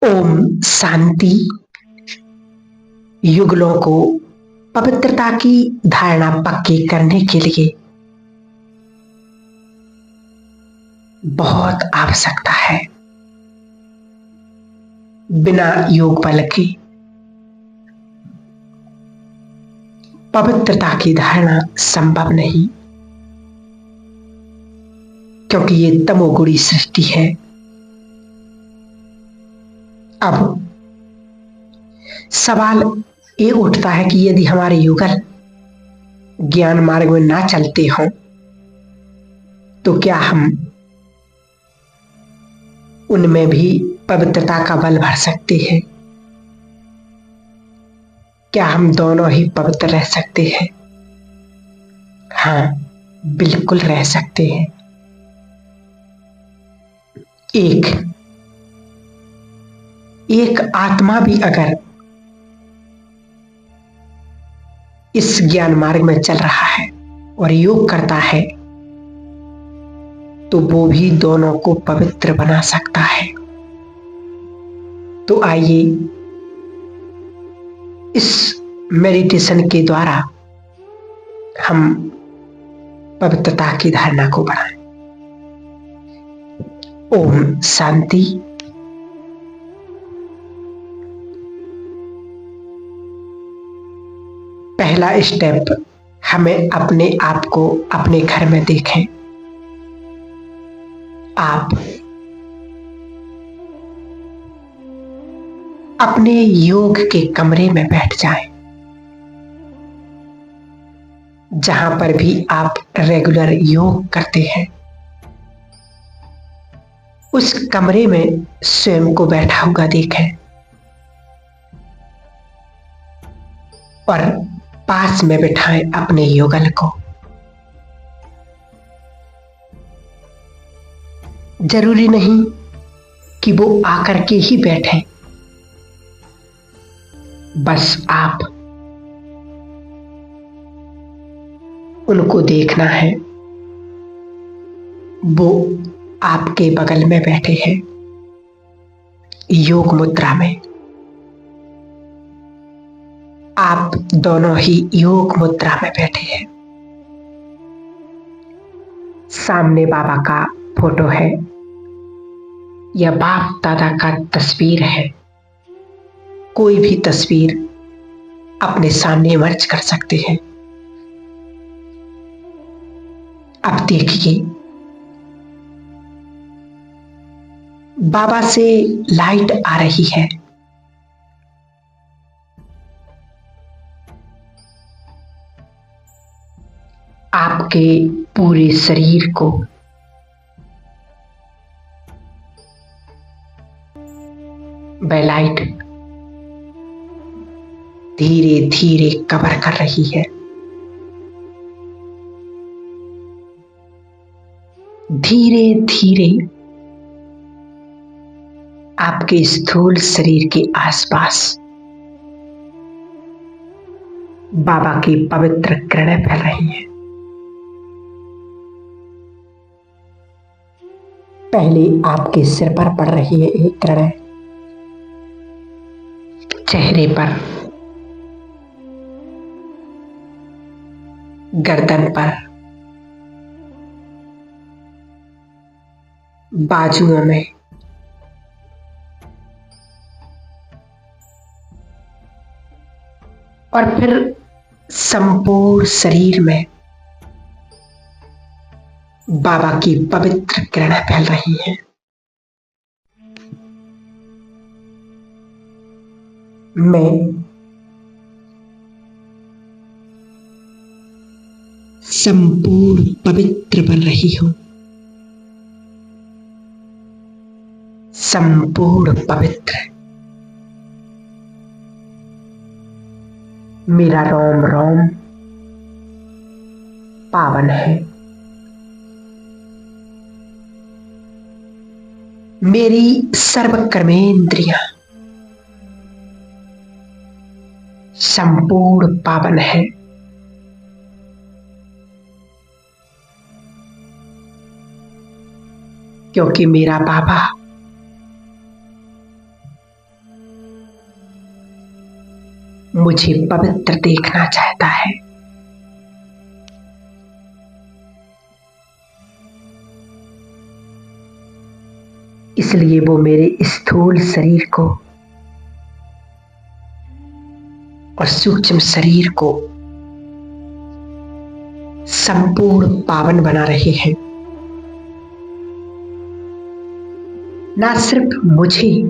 ओम शांति। युगलों को पवित्रता की धारणा पक्की करने के लिए बहुत आवश्यकता है। बिना योग बल के पवित्रता की धारणा संभव नहीं, क्योंकि ये तमोगुणी सृष्टि है। अब सवाल ये उठता है कि यदि हमारे युगल ज्ञान मार्ग में ना चलते हों तो क्या हम उनमें भी पवित्रता का बल भर सकते हैं? क्या हम दोनों ही पवित्र रह सकते हैं? हाँ, बिल्कुल रह सकते हैं। एक आत्मा भी अगर इस ज्ञान मार्ग में चल रहा है और योग करता है तो वो भी दोनों को पवित्र बना सकता है। तो आइए इस मेडिटेशन के द्वारा हम पवित्रता की धारणा को बढ़ाएं। ओम शांति। पहला स्टेप, हमें अपने आप को अपने घर में देखें। आप अपने योग के कमरे में बैठ जाएं, जहां पर भी आप रेगुलर योग करते हैं। उस कमरे में स्वयं को बैठा हुआ देखें और पास में बिठाएं अपने युगल को। जरूरी नहीं कि वो आकर के ही बैठे, बस आप उनको देखना है। वो आपके बगल में बैठे हैं योग मुद्रा में। आप दोनों ही योग मुद्रा में बैठे हैं। सामने बाबा का फोटो है या बाप दादा का तस्वीर है। कोई भी तस्वीर अपने सामने मर्ज कर सकते हैं। अब देखिए, बाबा से लाइट आ रही है। आपके पूरे शरीर को वह लाइट धीरे धीरे कवर कर रही है। धीरे धीरे आपके स्थूल शरीर के आसपास बाबा की पवित्र किरणें फैल रही हैं। पहले आपके सिर पर पड़ रही है एक किरण, चेहरे पर, गर्दन पर, बाजुओं में, और फिर संपूर्ण शरीर में बाबा की पवित्र किरणें फैल रही हैं। मैं संपूर्ण पवित्र बन रही हूं। संपूर्ण पवित्र। मेरा रोम रोम पावन है। मेरी सर्व कर्मेंद्रियां संपूर्ण पावन है। क्योंकि मेरा बाबा मुझे पवित्र देखना चाहता है। इसलिए वो मेरे स्थूल शरीर को और सूक्ष्म शरीर को संपूर्ण पावन बना रहे हैं। ना सिर्फ मुझे,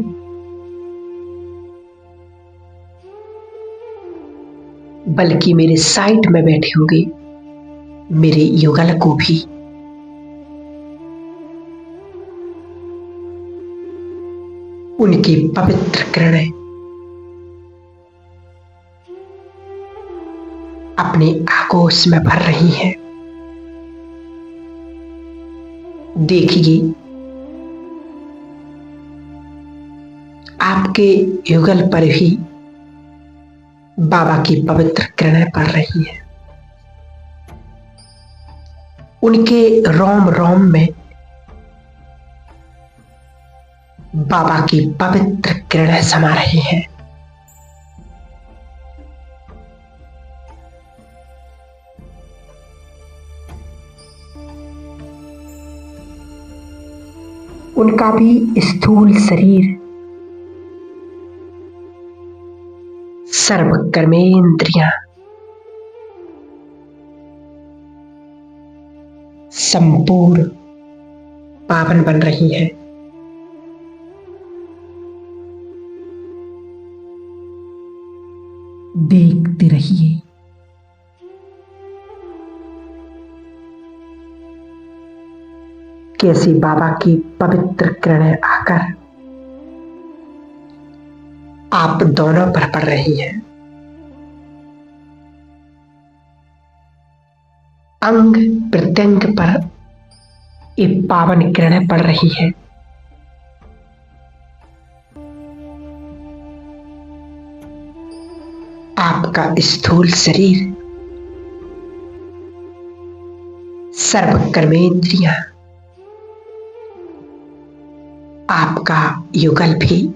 बल्कि मेरे साइड में बैठे हुए मेरे युगल को भी। उनकी पवित्र किरणें अपने आगोश में भर रही हैं। देखिए, आपके युगल पर भी बाबा की पवित्र किरणें पड़ रही है। उनके रोम रोम में बाबा की पवित्र किरणें समा रही हैं। उनका भी स्थूल शरीर सर्व कर्मेंद्रियां संपूर्ण पावन बन रही है। देखते रहिए, कैसे बाबा की पवित्र किरणें आकर आप दोनों पर पड़ रही हैं। अंग प्रत्यंग पर ये पावन किरणें पड़ रही है। आपका स्थूल शरीर, सर्व कर्मेंद्रियां, आपका युगल भी,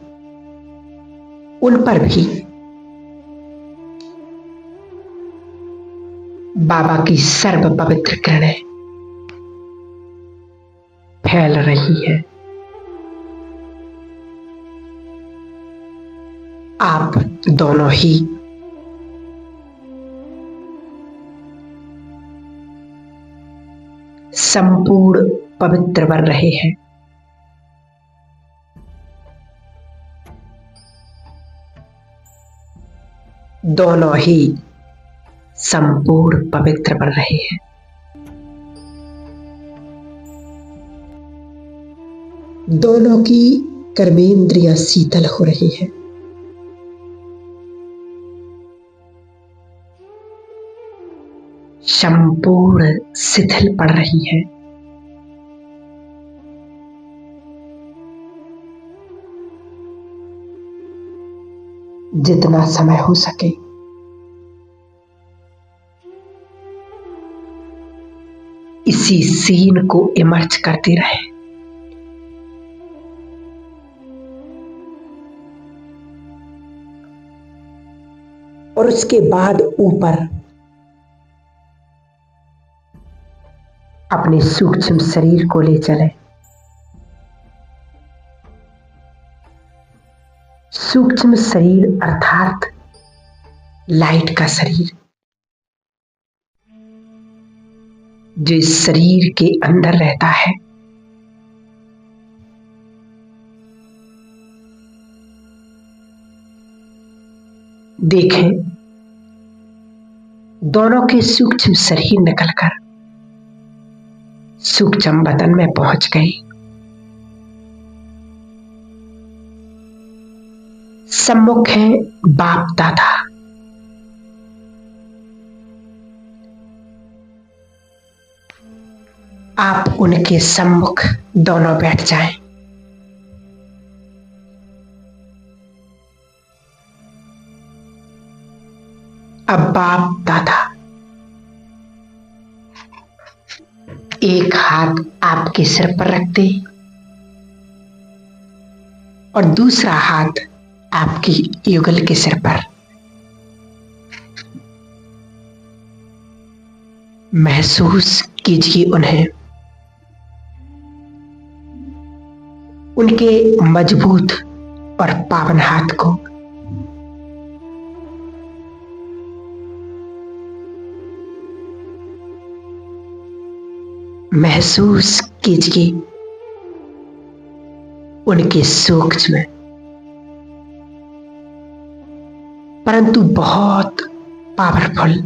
उन पर भी बाबा की सर्व पवित्र किरणें फैल रही है। आप दोनों ही संपूर्ण पवित्र बन रहे हैं। दोनों ही संपूर्ण पवित्र बन रहे हैं। दोनों की कर्मेंद्रियां शीतल हो रही हैं। संपूर्ण शिथिल पड़ रही है। जितना समय हो सके इसी सीन को इमर्ज करते रहे। और उसके बाद ऊपर अपने सूक्ष्म शरीर को ले चले। सूक्ष्म शरीर अर्थात लाइट का शरीर, जो इस शरीर के अंदर रहता है। देखें, दोनों के सूक्ष्म शरीर निकलकर सूक्ष्म बदन में पहुंच गए। सम्मुख है बाप दादा। आप उनके सम्मुख दोनों बैठ जाएं। अब बाप दादा एक हाथ आपके सिर पर रख दे और दूसरा हाथ आपकी युगल के सिर पर। महसूस कीजिए उन्हें, उनके मजबूत और पावन हाथ को। महसूस कीजिए उनके सूक्ष्म परंतु बहुत पावरफुल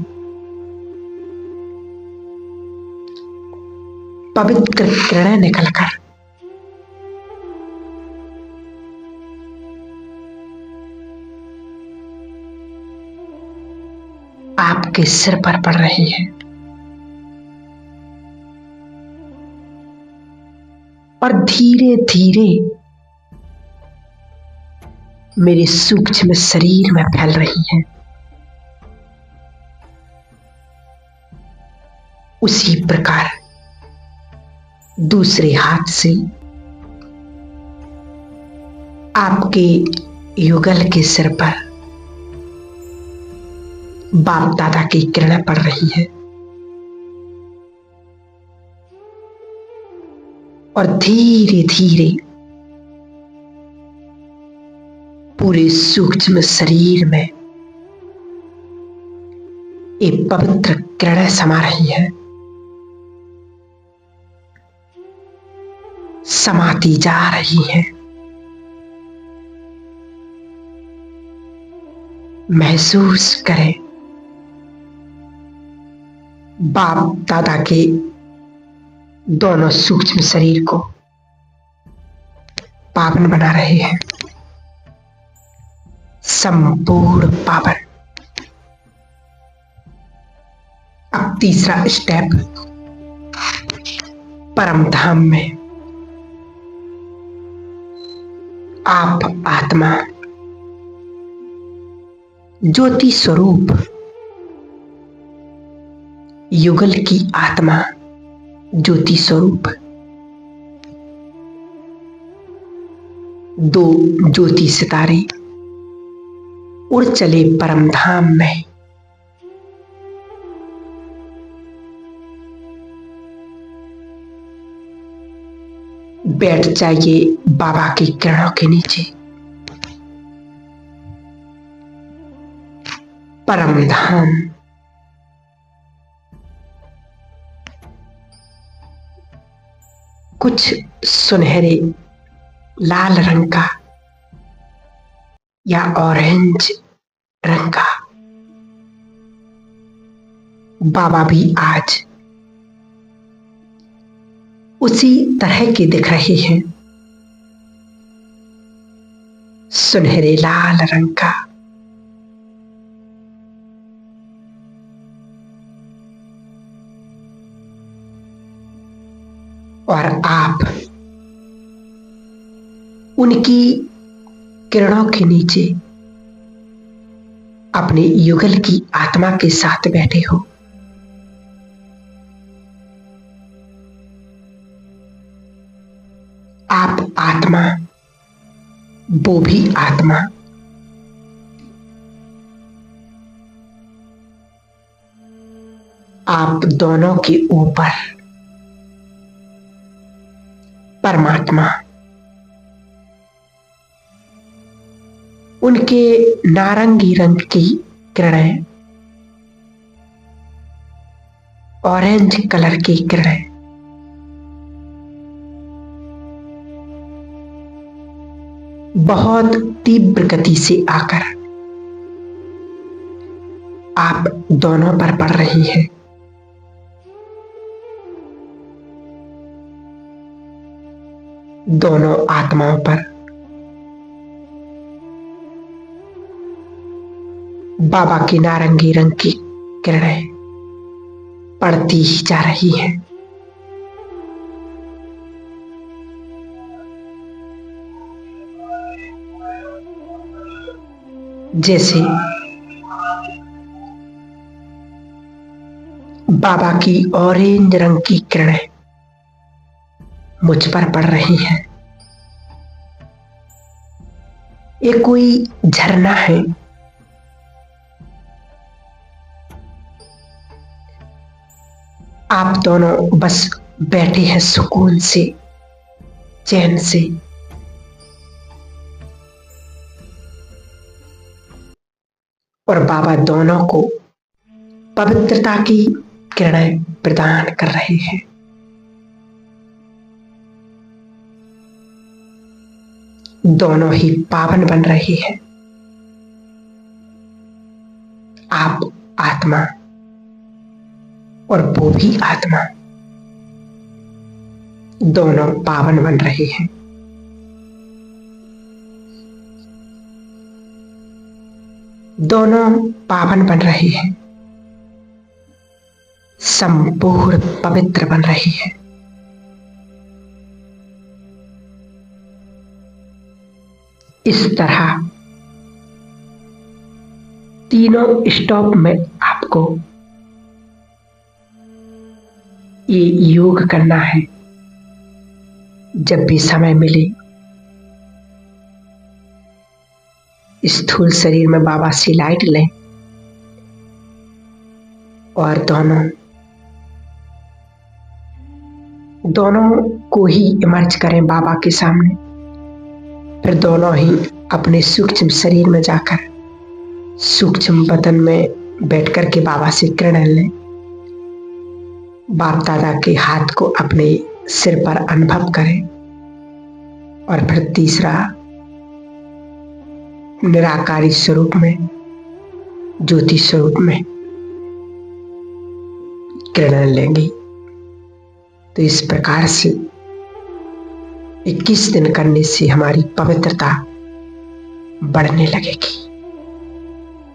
पवित्र किरणें निकलकर आपके सिर पर पड़ रही है और धीरे धीरे मेरे सूक्ष्म शरीर में फैल रही है। उसी प्रकार दूसरे हाथ से आपके युगल के सिर पर बाप दादा की किरणें पड़ रही है और धीरे धीरे पूरे सूक्ष्म शरीर में एक पवित्र किरणें समा रही है, समाती जा रही है। महसूस करें बाप दादा के दोनों सूक्ष्म शरीर को पावन बना रहे हैं, संपूर्ण पावन। अब तीसरा स्टेप, परम धाम में आप आत्मा ज्योति स्वरूप युगल की आत्मा ज्योति स्वरूप दो ज्योति सितारे उड़ चले परम धाम में। बैठ जाइए बाबा की किरणों के नीचे। परम धाम कुछ सुनहरे लाल रंग का या ऑरेंज रंग का। बाबा भी आज उसी तरह के दिख रहे हैं, सुनहरे लाल रंग का। और आप उनकी किरणों के नीचे अपने युगल की आत्मा के साथ बैठे हो। आप आत्मा, वो भी आत्मा। आप दोनों के ऊपर परमात्मा, उनके नारंगी रंग की किरणें, ऑरेंज कलर की किरणें बहुत तीव्र गति से आकर आप दोनों पर पड़ रही है। दोनों आत्माओं पर बाबा की नारंगी रंग की किरणें पड़ती ही जा रही हैं। जैसे बाबा की ऑरेंज रंग की किरणें मुझ पर पड़ रही हैं। ये कोई झरना है, आप दोनों बस बैठे हैं सुकून से, चैन से। और बाबा दोनों को पवित्रता की किरणें प्रदान कर रहे हैं। दोनों ही पावन बन रहे हैं। आप आत्मा और वो भी आत्मा, दोनों पावन बन रहे हैं। दोनों पावन बन रहे हैं, संपूर्ण पवित्र बन रहे हैं। इस तरह तीनों स्टॉप में आपको ये योग करना है। जब भी समय मिले स्थूल शरीर में बाबा से लाइट लें और दोनों को ही इमर्ज करें बाबा के सामने। फिर दोनों ही अपने सूक्ष्म शरीर में जाकर सूक्ष्म बदन में बैठकर के बाबा से किरण लें। बाप दादा के हाथ को अपने सिर पर अनुभव करें। और फिर तीसरा, निराकारी स्वरूप में, ज्योति स्वरूप में किरण लेंगे। तो इस प्रकार से 21 दिन करने से हमारी पवित्रता बढ़ने लगेगी।